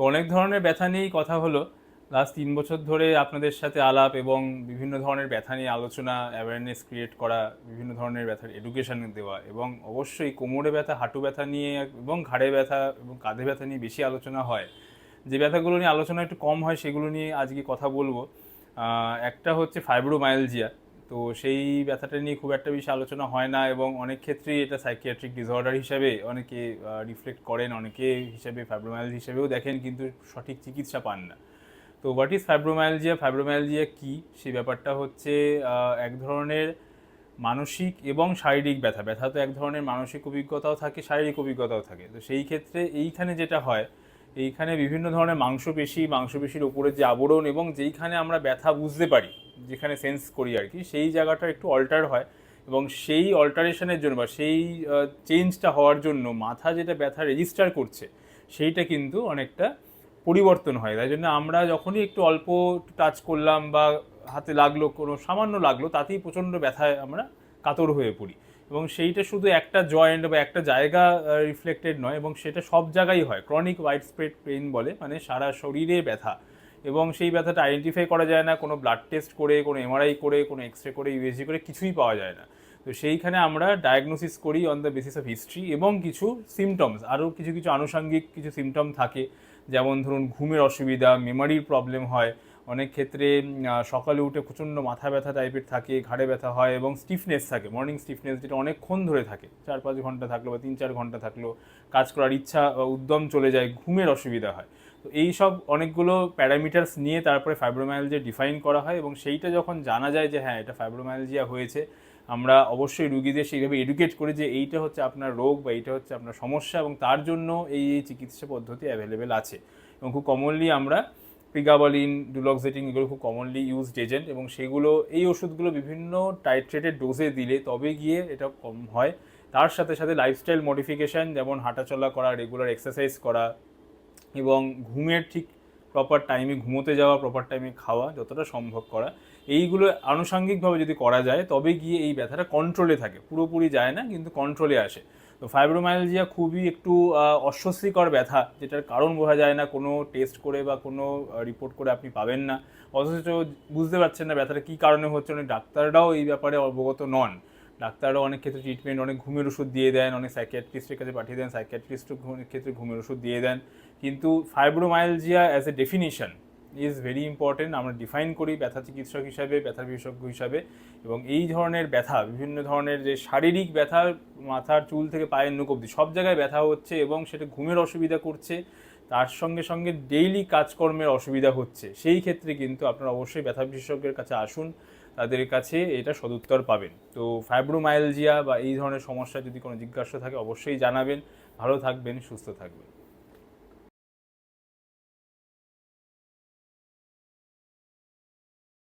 অনেক ধরনের ব্যথা নিয়েই কথা হলো। লাস্ট 3 বছর ধরে আপনাদের সাথে আলাপ এবং বিভিন্ন ধরনের ব্যথা নিয়ে আলোচনা, অ্যাওয়ারনেস ক্রিয়েট করা, বিভিন্ন ধরনের ব্যথার এডুকেশন দেওয়া, এবং অবশ্যই কোমরে ব্যথা, হাঁটু ব্যথা নিয়ে এবং ঘাড়ে ব্যথা এবং কাঁধে ব্যথা নিয়ে বেশি আলোচনা হয়। যে ব্যথাগুলো নিয়ে আলোচনা একটু কম হয় সেগুলো নিয়ে আজকে কথা বলবো। একটা হচ্ছে ফাইব্রোমায়ালজিয়া। তো সেই ব্যথাটা নিয়ে খুব একটা বেশি আলোচনা হয় না, এবং অনেক ক্ষেত্রেই এটা সাইকিয়াট্রিক ডিসঅর্ডার হিসাবে অনেকে রিফ্লেক্ট করেন, অনেকে হিসেবে ফাইব্রোমায়ালজি হিসেবেও দেখেন, কিন্তু সঠিক চিকিৎসা পান না। তো হোয়াট ইজ ফাইব্রোমায়ালজিয়া, ফাইব্রোমায়ালজিয়া কী, সেই ব্যাপারটা হচ্ছে এক ধরনের মানসিক এবং শারীরিক ব্যথা। ব্যথা তো এক ধরনের মানসিক অভিজ্ঞতাও থাকে, শারীরিক অভিজ্ঞতাও থাকে। তো সেই ক্ষেত্রে এইখানে যেটা হয়, এইখানে বিভিন্ন ধরনের মাংসপেশির উপরে যে আবরণ এবং যেইখানে আমরা ব্যথা বুঝতে পারি, যেখানে সেন্স করি আর কি, সেই জায়গাটা একটু অল্টার হয়, এবং সেই অল্টারেশনের জন্য বা সেই চেঞ্জটা হওয়ার জন্য মাথা যেটা ব্যথা রেজিস্টার করছে সেইটা কিন্তু অনেকটা পরিবর্তন হয়। তাই জন্য আমরা যখনই একটু অল্প টাচ করলাম বা হাতে লাগলো, কোনো সামান্য লাগলো, তাতেই প্রচণ্ড ব্যথায় আমরা কাতর হয়ে পড়ি। এবং সেইটা শুধু একটা জয়েন্ট বা একটা জায়গা রিফ্লেক্টেড নয়, এবং সেটা সব জায়গায় হয়। ক্রনিক ওয়াইড স্প্রেড পেইন বলে, মানে সারা শরীরে ব্যথা। এবং সেই ব্যথাটা আইডেন্টিফাই করা যায় না কোনো ব্লাড টেস্ট করে, কোনো এমআরআই করে, কোনো এক্স রে করে, ইউএসজি করে, কিছুই পাওয়া যায় না। তো সেইখানে আমরা ডায়াগনোসিস করি on the basis of history এবং কিছু সিমটমস, আরও কিছু কিছু আনুষঙ্গিক কিছু সিমটম থাকে। যেমন ধরুন ঘুমের অসুবিধা, মেমারির প্রবলেম হয়, অনেক ক্ষেত্রে সকালে উঠে প্রচণ্ড মাথা ব্যথা টাইপের থাকে, ঘাড়ে ব্যথা হয়, এবং স্টিফনেস থাকে, মর্নিং স্টিফনেস, যেটা অনেকক্ষণ ধরে থাকে, 4-5 ঘন্টা থাকলো বা 3-4 ঘন্টা থাকলো, কাজ করার ইচ্ছা বা উদ্যম চলে যায়, ঘুমের অসুবিধা হয়। তো এই সব অনেকগুলো প্যারামিটার্স নিয়ে তারপরে ফাইব্রোমায়ালজিয়া ডিফাইন করা হয়, এবং সেইটা যখন জানা যায় যে হ্যাঁ এটা ফাইব্রোমায়ালজিয়া হয়েছে, আমরা অবশ্যই রুগীদের সেইভাবে এডুকেট করি যে এইটা হচ্ছে আপনার রোগ বা এইটা হচ্ছে আপনার সমস্যা, এবং তার জন্য এই এই চিকিৎসা পদ্ধতি অ্যাভেলেবেল আছে। এবং খুব কমনলি আমরা প্রিগাবালিন, ডুলক্সেটিন, এগুলো খুব কমনলি ইউজড এজেন্ট, এবং সেগুলো, এই ওষুধগুলো বিভিন্ন টাইট্রেটেড ডোজে দিলে তবে গিয়ে এটা কম হয়। তার সাথে সাথে লাইফস্টাইল মডিফিকেশান, যেমন হাঁটাচলা করা, রেগুলার এক্সারসাইজ করা, এবং ঘুমের ঠিক প্রপার টাইমে ঘুমোতে যাওয়া, প্রপার টাইমে খাওয়া, যতটা সম্ভব করা, এইগুলো আনুষঙ্গিকভাবে যদি করা যায় তবে গিয়ে এই ব্যথাটা কন্ট্রোলে থাকে। পুরোপুরি যায় না, কিন্তু কন্ট্রোলে আসে। তো ফাইব্রোমায়ালজিয়া খুবই একটু অস্বস্তিকর ব্যথা, যেটার কারণ বোঝা যায় না, কোনো টেস্ট করে বা কোনো রিপোর্ট করে আপনি পাবেন না, অথচ বুঝতে পারছেন না ব্যথাটা কী কারণে হচ্ছে। অনেক ডাক্তাররাও এই ব্যাপারে অবগত নন। ডাক্তাররাও অনেক ক্ষেত্রে ট্রিটমেন্ট, অনেক ঘুমের ওষুধ দিয়ে দেন, অনেক সাইকিয়াট্রিস্টের কাছে পাঠিয়ে দেন, সাইকিয়াট্রিস্টও অনেক ক্ষেত্রে ঘুমের ওষুধ দিয়ে দেন। কিন্তু fibromyalgia as a definition is very important. আমরা ডিফাইন করি ব্যথা চিকিৎসক হিসাবে, ব্যথা বিশেষজ্ঞ হিসাবে। এবং এই ধরনের ব্যথা, বিভিন্ন ধরনের যে শারীরিক ব্যথা, মাথার চুল থেকে পায়ের নখ অবধি সব জায়গায় ব্যথা হচ্ছে, এবং সেটা ঘুমের অসুবিধা করছে, তার সঙ্গে সঙ্গে ডেইলি কাজকর্মের অসুবিধা হচ্ছে, সেই ক্ষেত্রে কিন্তু আপনারা অবশ্যই ব্যথা বিশেষজ্ঞের কাছে আসুন, তাদের কাছে এটা সদুত্তর পাবেন। তো ফাইব্রোমায়ালজিয়া বা এই ধরনের সমস্যা যদি কোনো জিজ্ঞাসা থাকে অবশ্যই জানাবেন। ভালো থাকবেন, সুস্থ থাকবেন।